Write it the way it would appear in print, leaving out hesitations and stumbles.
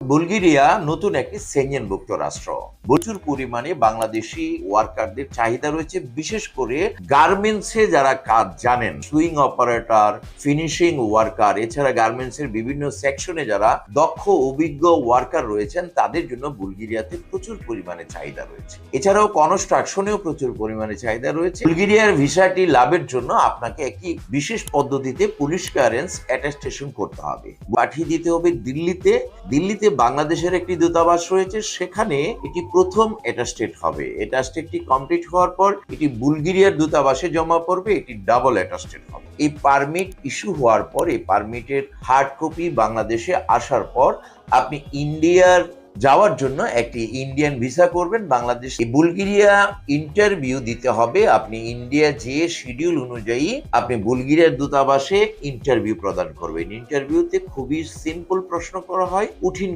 Bulgaria নতুন একটি সেনজেনভুক্ত রাষ্ট্র। প্রচুর পরিমাণে বাংলাদেশি ওয়ার্কারদের চাহিদা রয়েছে, বিশেষ করে গার্মেন্টসে যারা কাজ জানেন, সুইং অপারেটর, ফিনিশিং ওয়ার্কার, এছাড়া গার্মেন্টসের বিভিন্ন সেকশনে যারা দক্ষ অভিজ্ঞ ওয়ার্কার রয়েছেন তাদের জন্য বুলগেরিয়াতে প্রচুর পরিমাণে চাহিদা রয়েছে। এছাড়াও কনস্ট্রাকশনেও প্রচুর পরিমাণে চাহিদা রয়েছে। বুলগেরিয়ার ভিসাটি লাভের জন্য আপনাকে একটি বিশেষ পদ্ধতিতে পুলিশ ক্লিয়ারেন্স অ্যাটেস্টেশন করতে হবে, পাঠিয়ে দিতে হবে দিল্লিতে বাংলাদেশের একটি দূতাবাস রয়েছে, সেখানে এটি প্রথম অ্যাটাস্টেড হবে। অ্যাটাস্টেডটি কমপ্লিট হওয়ার পর এটি বুলগেরিয়ার দূতাবাসে জমা পড়বে, এটি ডাবল অ্যাটাস্টেড হবে। এই পারমিট ইস্যু হওয়ার পর এই পারমিটের হার্ড কপি বাংলাদেশে আসার পর আপনি ইন্ডিয়ার যাওয়ার জন্য একটি ইন্ডিয়ান ভিসা করবেন। বাংলাদেশ বুলগেরিয়া ইন্টারভিউ দিতে হবে। আপনি ইন্ডিয়া যে শিডিউল অনুযায়ী আপনি বুলগেরিয়ার দূতাবাসে ইন্টারভিউ প্রদান করবেন। ইন্টারভিউতে খুবই সিম্পল প্রশ্ন করা হয়, কঠিন